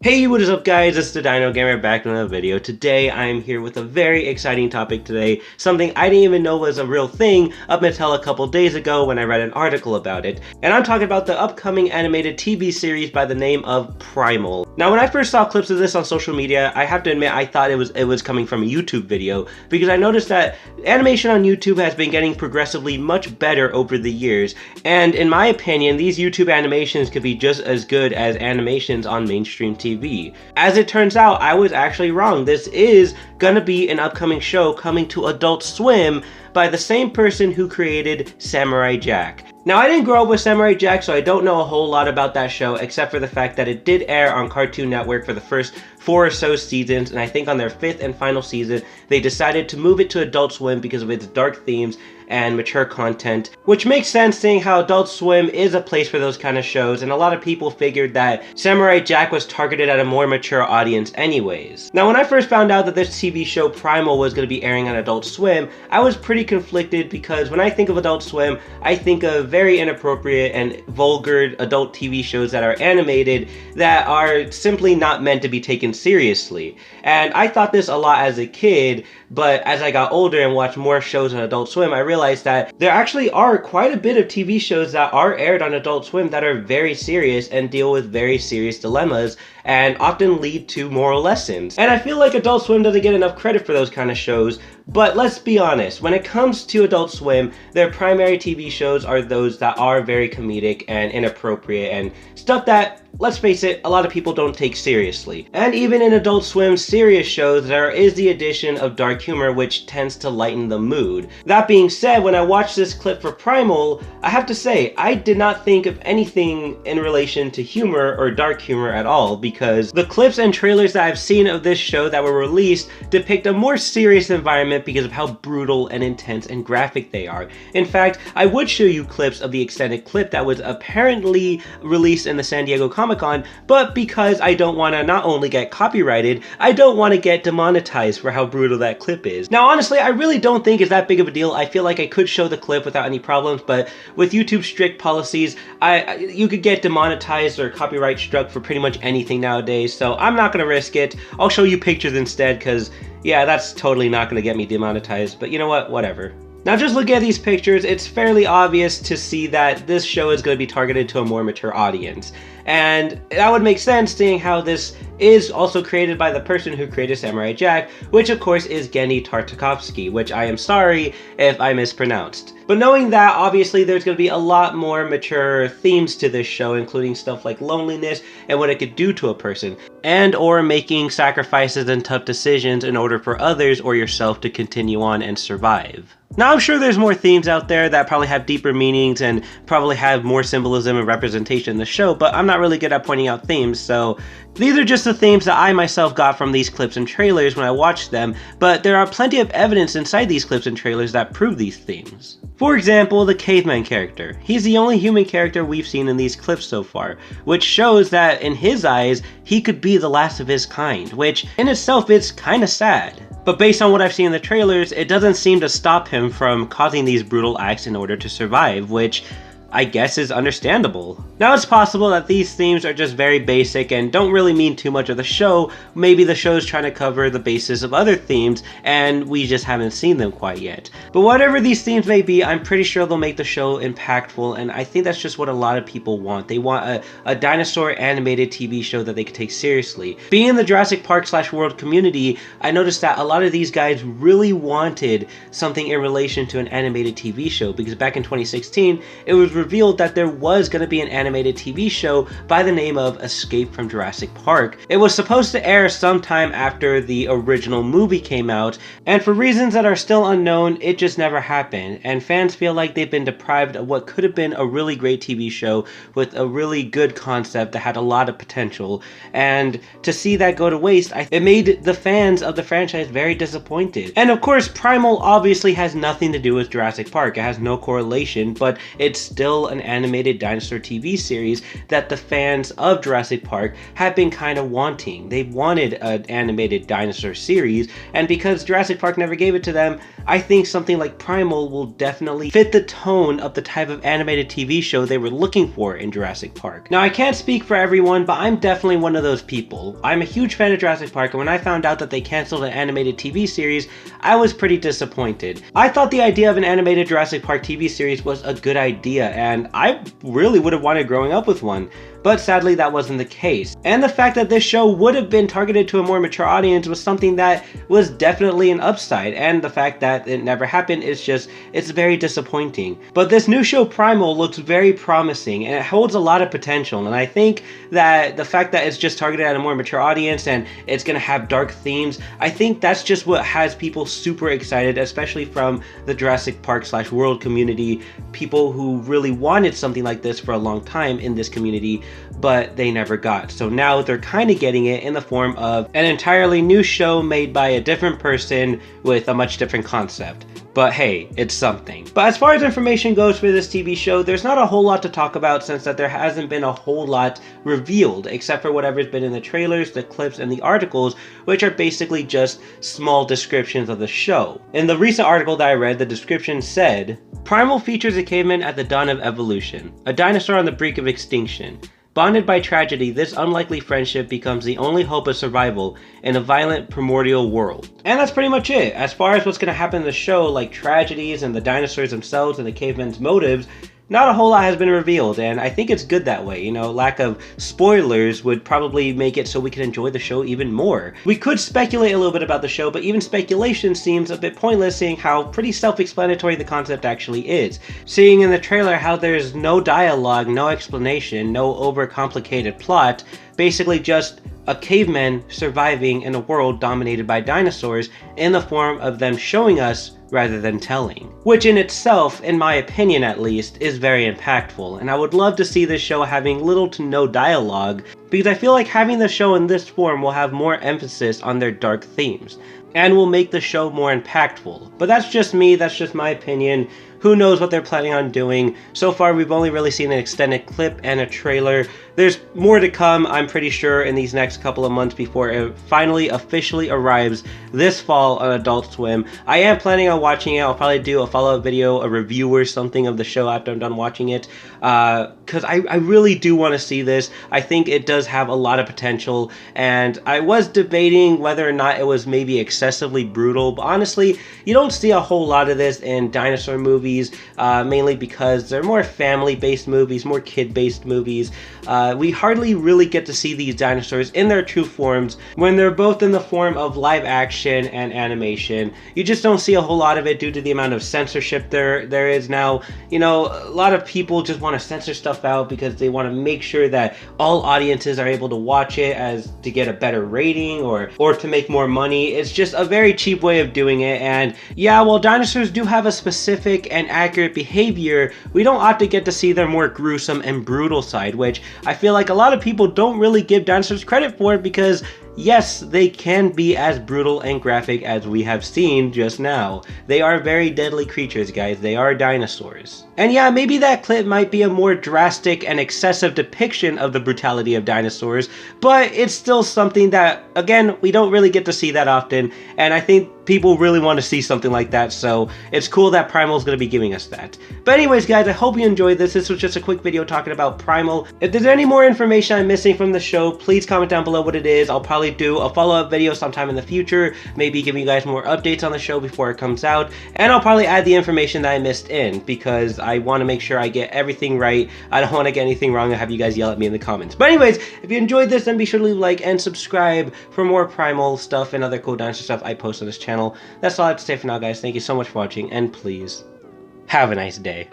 Hey, what is up guys? It's the Dino Gamer back with another video. Today I'm here with a very exciting topic today, something I didn't even know was a real thing up until a couple days ago when I read an article about it. And I'm talking about the upcoming animated TV series by the name of Primal. Now when I first saw clips of this on social media, I have to admit I thought it was coming from a YouTube video because I noticed that animation on YouTube has been getting progressively much better over the years. And in my opinion, these YouTube animations could be just as good as animations on mainstream TV. As it turns out, I was actually wrong. This is gonna be an upcoming show coming to Adult Swim by the same person who created Samurai Jack. Now, I didn't grow up with Samurai Jack, so I don't know a whole lot about that show, except for the fact that it did air on Cartoon Network for the first 4 or so seasons, and I think on their 5th and final season, they decided to move it to Adult Swim because of its dark themes and mature content, which makes sense seeing how Adult Swim is a place for those kind of shows, and a lot of people figured that Samurai Jack was targeted at a more mature audience anyways. Now, when I first found out that this TV show Primal was going to be airing on Adult Swim, I was pretty conflicted because when I think of Adult Swim, I think of very inappropriate and vulgar adult TV shows that are animated that are simply not meant to be taken seriously. And I thought this a lot as a kid, but as I got older and watched more shows on Adult Swim, I realized that there actually are quite a bit of TV shows that are aired on Adult Swim that are very serious and deal with very serious dilemmas and often lead to moral lessons. And I feel like Adult Swim doesn't get enough credit for those kind of shows, but let's be honest, when it comes to Adult Swim, their primary TV shows are those that are very comedic and inappropriate and stuff that, let's face it, a lot of people don't take seriously. And even in Adult Swim's serious shows, there is the addition of dark humor which tends to lighten the mood. That being said, when I watched this clip for Primal, I have to say, I did not think of anything in relation to humor or dark humor at all, because the clips and trailers that I've seen of this show that were released depict a more serious environment because of how brutal and intense and graphic they are. In fact, I would show you clips of the extended clip that was apparently released in the San Diego Comic-Con, but because I don't want to not only get copyrighted, I don't want to get demonetized for how brutal that clip is. Now honestly, I really don't think it's that big of a deal. I feel like I could show the clip without any problems, but with YouTube's strict policies, you could get demonetized or copyright struck for pretty much anything nowadays, so I'm not going to risk it. I'll show you pictures instead, because yeah, that's totally not going to get me demonetized, but you know what, whatever. Now just looking at these pictures, it's fairly obvious to see that this show is going to be targeted to a more mature audience. And that would make sense seeing how this is also created by the person who created Samurai Jack, which of course is Genndy Tartakovsky, which I am sorry if I mispronounced. But knowing that, obviously there's going to be a lot more mature themes to this show, including stuff like loneliness and what it could do to a person, and or making sacrifices and tough decisions in order for others or yourself to continue on and survive. Now I'm sure there's more themes out there that probably have deeper meanings and probably have more symbolism and representation in the show, but I'm not really good at pointing out themes, so these are just the themes that I myself got from these clips and trailers when I watched them, but there are plenty of evidence inside these clips and trailers that prove these themes. For example, the caveman character. He's the only human character we've seen in these clips so far, which shows that in his eyes, he could be the last of his kind, which in itself is kinda sad. But based on what I've seen in the trailers, it doesn't seem to stop him from causing these brutal acts in order to survive, which I guess is understandable. Now it's possible that these themes are just very basic and don't really mean too much of the show. Maybe the show's trying to cover the basis of other themes and we just haven't seen them quite yet. But whatever these themes may be, I'm pretty sure they'll make the show impactful, and I think that's just what a lot of people want. They want a dinosaur animated TV show that they could take seriously. Being in the Jurassic Park / World community, I noticed that a lot of these guys really wanted something in relation to an animated TV show, because back in 2016, it was revealed that there was going to be an animated TV show by the name of Escape from Jurassic Park. It was supposed to air sometime after the original movie came out, and for reasons that are still unknown, it just never happened, and fans feel like they've been deprived of what could have been a really great TV show with a really good concept that had a lot of potential, and to see that go to waste, it made the fans of the franchise very disappointed. And of course, Primal obviously has nothing to do with Jurassic Park. It has no correlation, but it's still an animated dinosaur TV series that the fans of Jurassic Park have been kind of wanting. They wanted an animated dinosaur series, and because Jurassic Park never gave it to them, I think something like Primal will definitely fit the tone of the type of animated TV show they were looking for in Jurassic Park. Now, I can't speak for everyone, but I'm definitely one of those people. I'm a huge fan of Jurassic Park, and when I found out that they canceled an animated TV series, I was pretty disappointed. I thought the idea of an animated Jurassic Park TV series was a good idea, and I really would have wanted growing up with one. But sadly that wasn't the case. And the fact that this show would have been targeted to a more mature audience was something that was definitely an upside, and the fact that it never happened is just, it's very disappointing. But this new show Primal looks very promising and it holds a lot of potential, and I think that the fact that it's just targeted at a more mature audience and it's gonna have dark themes, I think that's just what has people super excited, especially from the Jurassic Park / world community, people who really wanted something like this for a long time in this community, but they never got. So now they're kind of getting it in the form of an entirely new show made by a different person with a much different concept. But hey, it's something. But as far as information goes for this TV show, there's not a whole lot to talk about since that there hasn't been a whole lot revealed, except for whatever's been in the trailers, the clips, and the articles, which are basically just small descriptions of the show. In the recent article that I read, the description said, Primal features a caveman at the dawn of evolution, a dinosaur on the brink of extinction. Bonded by tragedy, this unlikely friendship becomes the only hope of survival in a violent primordial world. And that's pretty much it. As far as what's going to happen in the show, like tragedies and the dinosaurs themselves and the cavemen's motives, not a whole lot has been revealed, and I think it's good that way. You know, lack of spoilers would probably make it so we can enjoy the show even more. We could speculate a little bit about the show, but even speculation seems a bit pointless seeing how pretty self-explanatory the concept actually is. Seeing in the trailer how there's no dialogue, no explanation, no overcomplicated plot, basically just a caveman surviving in a world dominated by dinosaurs in the form of them showing us rather than telling. Which in itself, in my opinion at least, is very impactful, and I would love to see this show having little to no dialogue, because I feel like having the show in this form will have more emphasis on their dark themes, and will make the show more impactful. But that's just me, that's just my opinion. Who knows what they're planning on doing? So far, we've only really seen an extended clip and a trailer. There's more to come, I'm pretty sure, in these next couple of months before it finally officially arrives this fall on Adult Swim. I am planning on watching it. I'll probably do a follow-up video, a review or something of the show after I'm done watching it, because I really do want to see this. I think it does have a lot of potential, and I was debating whether or not it was maybe excessively brutal, but honestly, you don't see a whole lot of this in dinosaur movies, mainly because they're more family-based movies, more kid-based movies. We hardly really get to see these dinosaurs in their true forms when they're both in the form of live action and animation. You just don't see a whole lot of it due to the amount of censorship there is now. You know, a lot of people just want to censor stuff out because they want to make sure that all audiences are able to watch it as to get a better rating or to make more money. It's just a very cheap way of doing it, and yeah, while dinosaurs do have a specific and accurate behavior, we don't often get to see their more gruesome and brutal side, which I feel like a lot of people don't really give dinosaurs credit for, because yes, they can be as brutal and graphic as we have seen just now. They are very deadly creatures, guys. They are dinosaurs. And yeah, maybe that clip might be a more drastic and excessive depiction of the brutality of dinosaurs, but it's still something that, again, we don't really get to see that often, and I think people really want to see something like that, so it's cool that Primal is going to be giving us that. But anyways, guys, I hope you enjoyed this. This was just a quick video talking about Primal. If there's any more information I'm missing from the show, please comment down below what it is. I'll probably do a follow-up video sometime in the future, maybe giving you guys more updates on the show before it comes out, and I'll probably add the information that I missed in, because I want to make sure I get everything right. I don't want to get anything wrong and have you guys yell at me in the comments. But anyways, if you enjoyed this, then be sure to leave a like and subscribe for more Primal stuff and other cool dinosaur stuff I post on this channel. That's all I have to say for now, guys. Thank you so much for watching, and please, have a nice day.